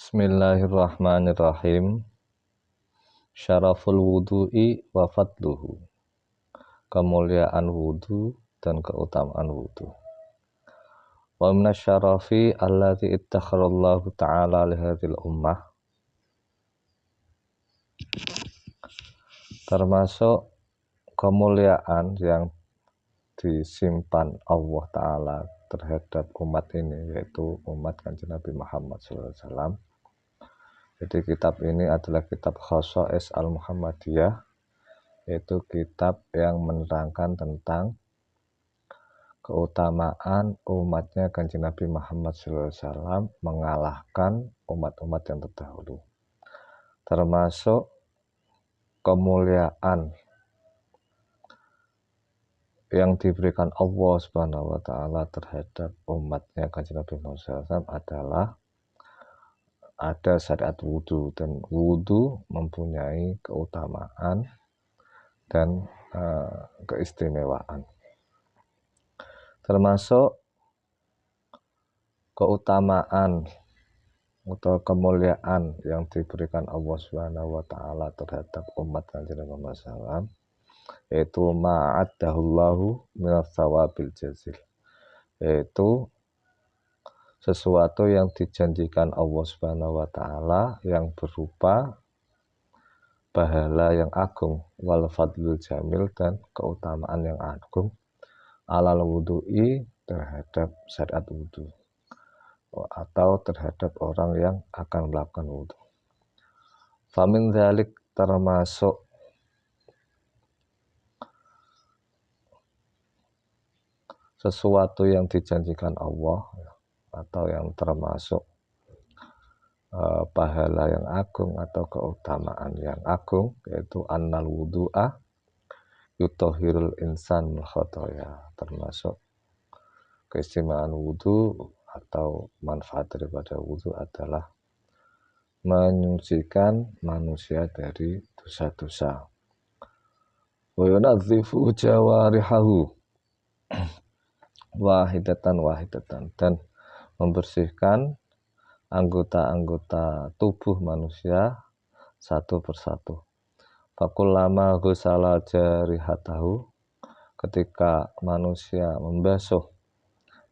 Bismillahirrahmanirrahim. Syaraful wudu'i wa fadluhu. Kemuliaan wudu dan keutamaan wudu. Wa minasyarafi alladzi ittakharallahu ta'ala lihadzil ummah. Termasuk kemuliaan yang disimpan Allah Ta'ala terhadap umat ini, yaitu umat Kanjeng Nabi Muhammad SAW. Jadi kitab ini adalah kitab Khosais Al-Muhammadiyah, yaitu kitab yang menerangkan tentang keutamaan umatnya Kanjeng Nabi Muhammad SAW mengalahkan umat-umat yang terdahulu, termasuk kemuliaan yang diberikan Allah Subhanahu wa Ta'ala terhadap umatnya Kanjeng Nabi Muhammad SAW adalah ada syariat wudhu, dan wudhu mempunyai keutamaan dan keistimewaan. Termasuk keutamaan atau kemuliaan yang diberikan Allah Subhanahu wa Ta'ala terhadap umat Kanjeng Nabi Muhammad SAW, yaitu ma'addahullahu minas tsawabil jazil, yaitu sesuatu yang dijanjikan Allah Subhanahu wa Ta'ala yang berupa pahala yang agung, wal fadlul jamil, dan keutamaan yang agung, alal wudu'i, terhadap syariat wudu atau terhadap orang yang akan melakukan wudu. Famin dzalik, termasuk sesuatu yang dijanjikan Allah atau yang termasuk pahala yang agung atau keutamaan yang agung, yaitu annal wudu'a yutahhirul insan min khotoya. Termasuk keistimewaan wudu atau manfaat daripada wudu adalah menyucikan manusia dari dosa-dosa. Wa yunadzifu jawarihahu wahidatan, dan membersihkan anggota-anggota tubuh manusia satu persatu. Fakullama ghusala jarihatahu, ketika manusia membasuh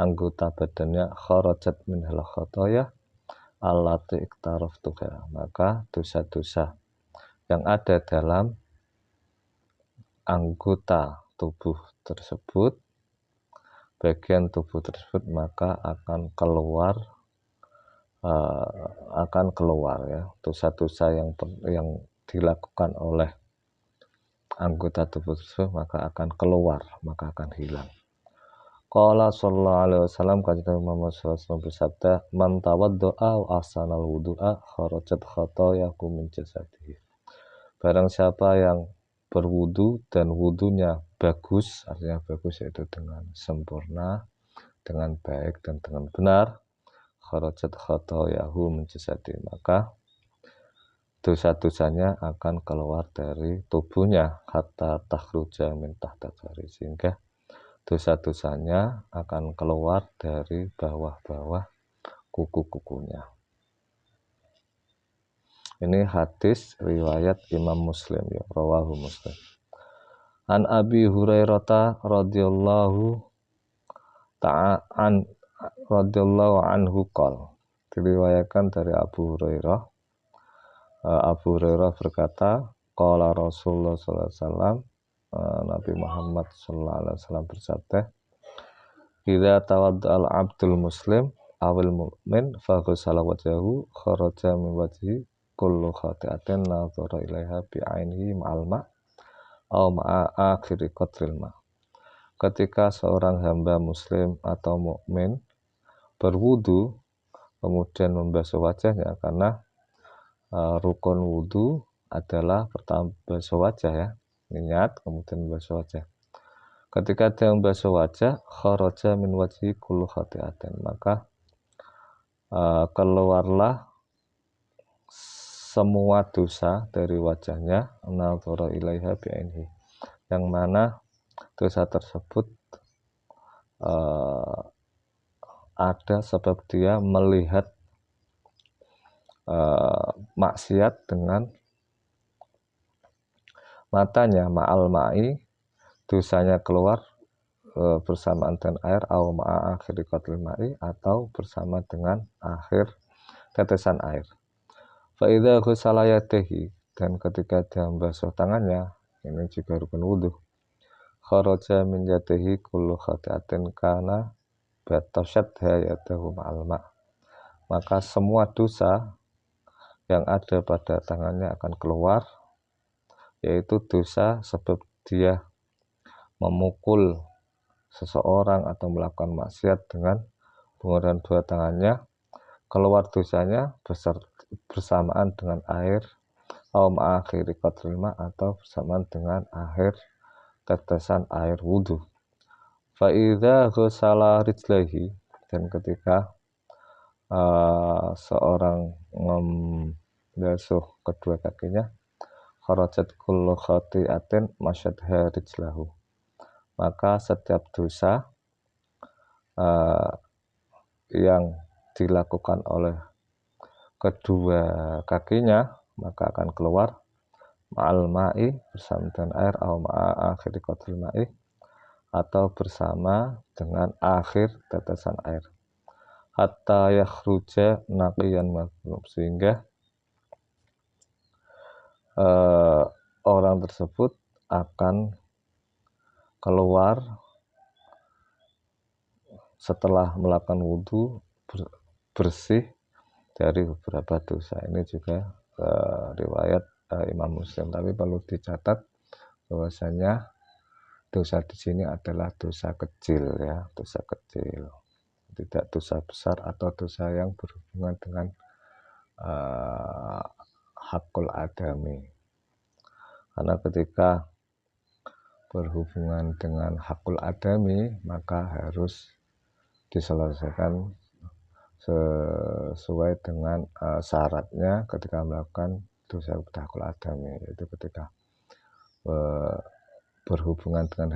anggota badannya, kharajat minhal khotoya allati iktaraftuha, maka dosa-dosa yang ada dalam anggota tubuh tersebut, bagian tubuh tersebut, maka akan keluar ya, dosa-dosa yang dilakukan oleh anggota tubuh tersebut, maka akan keluar, maka akan hilang. Qala sallallahu alaihi wasallam, Kanjeng Muhammad SAW bersabda, man tawaddo'a wa ahsanal wudu'a kharajat khotoyahu min jasadihi. Barang siapa yang berwudu dan wudunya bagus, artinya bagus yaitu dengan sempurna, dengan baik dan dengan benar, kharajat khotoyahu min jasadihi, maka dosa-dosanya akan keluar dari tubuhnya, hatta takhruja min tahta dzahri, sehingga dosa-dosanya akan keluar dari bawah-bawah kuku-kukunya. Ini hadis riwayat Imam Muslim, ya, rawahu Muslim. An Abi Hurairah radhiyallahu anhu qol, diriwayatkan dari Abu Hurairah. Abu Hurairah berkata, qala Rasulullah sallallahu alaihi wasallam, Nabi Muhammad sallallahu alaihi wasallam bersabda, idza tawadda'al abdul muslim awil mu'min fa ghusala wajhahu kharaja min wajhi kullu khati'atin nadhara ilaiha bi ainihi ma'al ma' aw ma'a akhiri qatril ma'. Ketika seorang hamba muslim atau mukmin berwudu kemudian membasuh wajahnya, karena rukun wudu adalah pertama basuh wajah, ya, niat kemudian membasuh wajah. Ketika dia membasuh wajah, kharaja min wajhi kullu khati'atin, maka keluarlah semua dosa dari wajahnya, nadhara ilaiha bi'ainihi, yang mana dosa tersebut ada sebab dia melihat maksiat dengan matanya, ma'al ma'i, dosanya keluar bersamaan dengan air, au ma'a akhiri qatlil ma'i, atau bersama dengan akhir tetesan air. Fa idza ghusala yadayhi, dan ketika dia membasuh tangannya, ini juga rukun wudu. Kharaja min yadayhi kullu khati'atin kana batasyadha yadahu ma'al ma', maka semua dosa yang ada pada tangannya akan keluar, yaitu dosa sebab dia memukul seseorang atau melakukan maksiat dengan menggunakan dua tangannya, keluar dosanya bersamaan dengan air, atau akhiri qatril ma, atau bersamaan dengan akhir tetesan air wudhu. Fa idza ghusala rijlaihi, dan ketika seorang membasuh kedua kakinya, kharajat kullu khati'atin masyadha rijlahu, maka setiap dosa yang dilakukan oleh kedua kakinya maka akan keluar ma'al ma'i, bersama dengan air, atau ma'a akhiri qatril ma'i, atau bersama dengan akhir tetesan air, hatta yakhruja naqiyan madhmum, sehingga orang tersebut akan keluar setelah melakukan wudhu bersih dari beberapa dosa. Ini juga riwayat Imam Muslim, tapi perlu dicatat bahwasanya dosa di sini adalah dosa kecil, ya, dosa kecil, tidak dosa besar atau dosa yang berhubungan dengan hakul adami. Karena ketika berhubungan dengan hakul adami maka harus diselesaikan sesuai dengan syaratnya ketika melakukan dosa hakul adami, yaitu ketika berhubungan dengan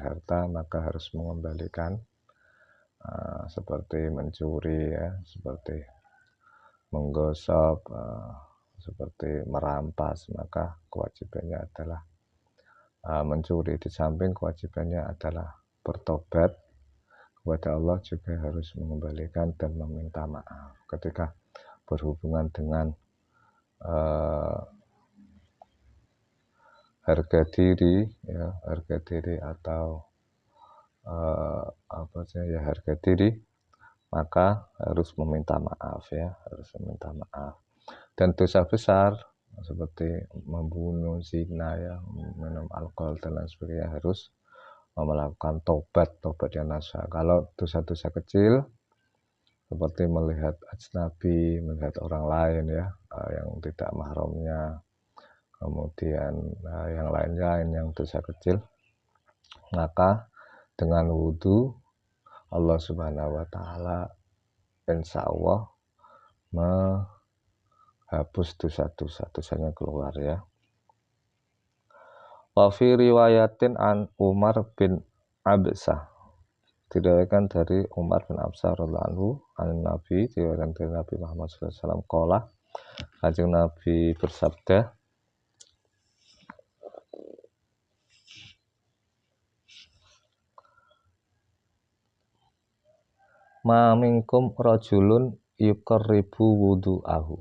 harta, maka harus mengembalikan, seperti mencuri, ya, seperti menggosok, seperti merampas, maka kewajibannya adalah mencuri. Di samping kewajibannya adalah bertobat kepada Allah, juga harus mengembalikan dan meminta maaf. Ketika berhubungan dengan harga diri, ya, harga diri atau harga diri, maka harus meminta maaf, ya, harus meminta maaf. Dan dosa besar seperti membunuh, zina, ya, minum alkohol dan lain sebagainya harus melakukan tobat yang nasuha. Kalau dosa-dosa kecil seperti melihat ajnabi, melihat orang lain, ya, yang tidak mahramnya, kemudian yang lain-lain yang dosa kecil, maka dengan wudhu Allah Subhanahu wa Ta'ala insya Allah menghapus dosanya keluar, ya. Wa fi riwayatin an Umar bin Absah, diriwayatkan dari Umar bin Absah radhiyallahu anhu, an Nabi, diriwayatkan dari Nabi Muhammad sallallahu alaihi wasallam, qala, Kanjeng Nabi bersabda, ma minkum rajulun yuqarribu wudu'ahu,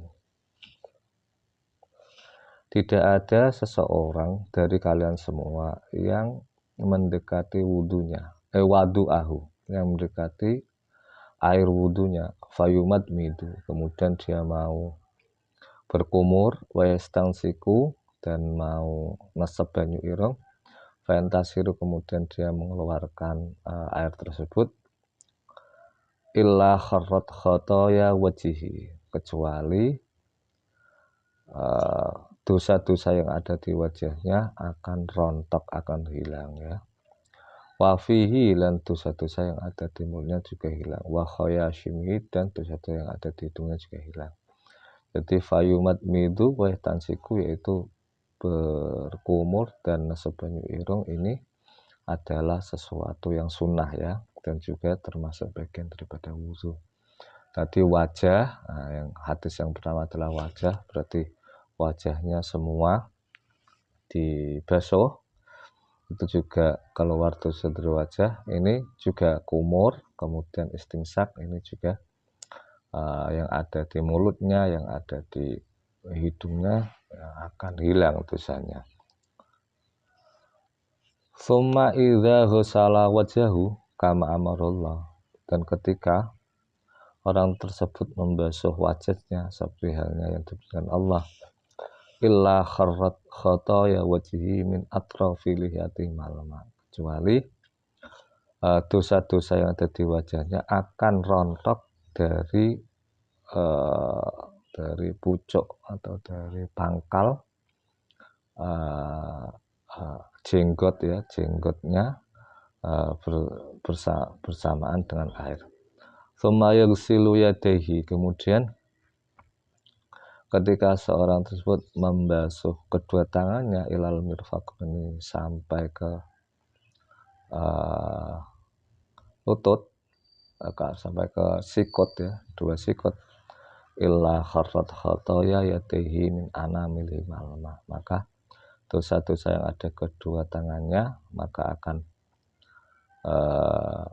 tidak ada seseorang dari kalian semua yang mendekati wudunya, wadu'ahu, yang mendekati air wudunya, fayumad midu, kemudian dia mau berkumur, wayastangsiku, dan mau nesep banyu ireng, fayantasiru, kemudian dia mengeluarkan air tersebut, illa kharrat khotoya wajihi, kecuali dosa-dosa yang ada di wajahnya akan rontok, akan hilang, ya. Wafihi, dan dosa-dosa yang ada di mulutnya juga hilang. Wa khoyashimhi, dan dosa-dosa yang ada di hidungnya juga hilang. Jadi fayumat midu wa tansiku, yaitu berkumur dan nesep banyu ireng, ini adalah sesuatu yang sunnah, ya, dan juga termasuk bagian daripada wudu. Tadi wajah, yang hadis yang pertama adalah wajah, berarti wajahnya semua dibasuh, itu juga keluar dosa dari wajah. Ini juga kumur, kemudian istinsak, ini juga yang ada di mulutnya, yang ada di hidungnya akan hilang dosanya. Summa idza ghusala wajahu kama amarullah, dan ketika orang tersebut membasuh wajahnya seperti halnya yang diberikan Allah, illa kharrat khotoya wajhi min atrafi lihiyati malama, kecuali dosa-dosa yang ada di wajahnya akan rontok dari pucuk atau dari pangkal jenggot ya, jenggotnya bersamaan dengan air. Tsumma yaghsilu yadayhi, kemudian ketika seorang tersebut membasuh kedua tangannya ilal mirfaqaini, sampai ke lutut, sampai ke sikut ya, dua sikut, illa kharrat khotoya yadayhi min anamil malma, maka dosa-dosa yang ada kedua tangannya maka akan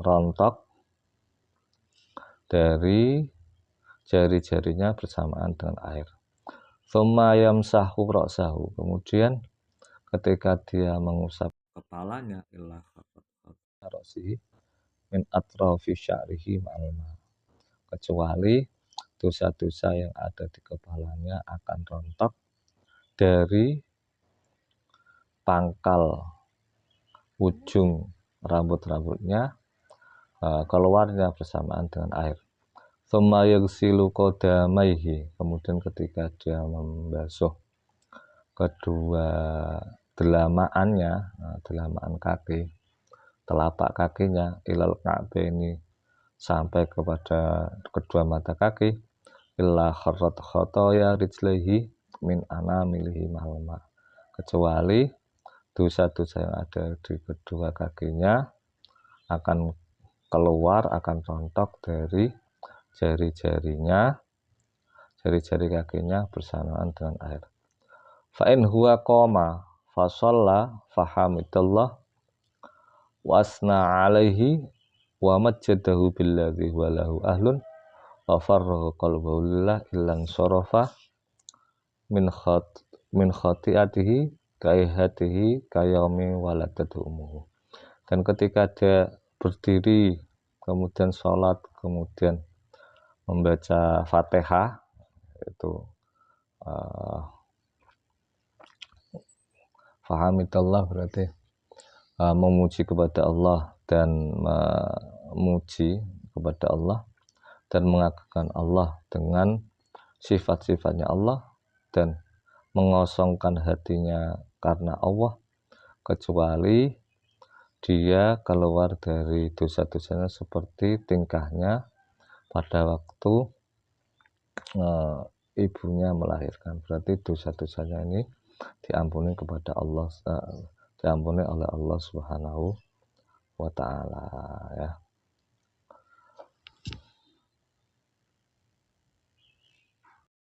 rontok dari jari-jarinya bersamaan dengan air. Tsumma yamsahu ra'sahu, kemudian ketika dia mengusap kepalanya, illa ra'sihi min atrafi sya'rihi ma'alma, kecuali dosa-dosa yang ada di kepalanya akan rontok dari pangkal ujung rambut-rambutnya keluarnya bersamaan dengan air. Tsumma yaghsilu qadamaihi, kemudian ketika dia membasuh kedua delamaannya, delamaan kaki, telapak kakinya, ilal ka'baini, sampai kepada kedua mata kaki, illa kharrat khotoya rijlaihi min anamilihi malma, kecuali dosa-dosa yang ada di kedua kakinya akan keluar, akan rontok dari jari-jarinya, jari-jari kakinya bersamaan dengan air. Fa in huwa qoma fa shalla fa hamidallah wasna alaihi wa majjadahu billadzi huwa lahu ahlun wa farrahu qalbahu lillah illan sarafa min khati'atihi kaihatihi kayaumi waladatu umuhu. Dan ketika dia berdiri, kemudian sholat, kemudian membaca Fatihah, itu fahamidallah berarti memuji kepada Allah dan memuji kepada Allah dan mengagungkan Allah dengan sifat-sifatnya Allah dan mengosongkan hatinya karena Allah, kecuali dia keluar dari dosa-dosanya seperti tingkahnya pada waktu ibunya melahirkan. Berarti dosa-dosanya ini diampuni kepada Allah, diampuni oleh Allah Subhanahu wa ta'ala ya.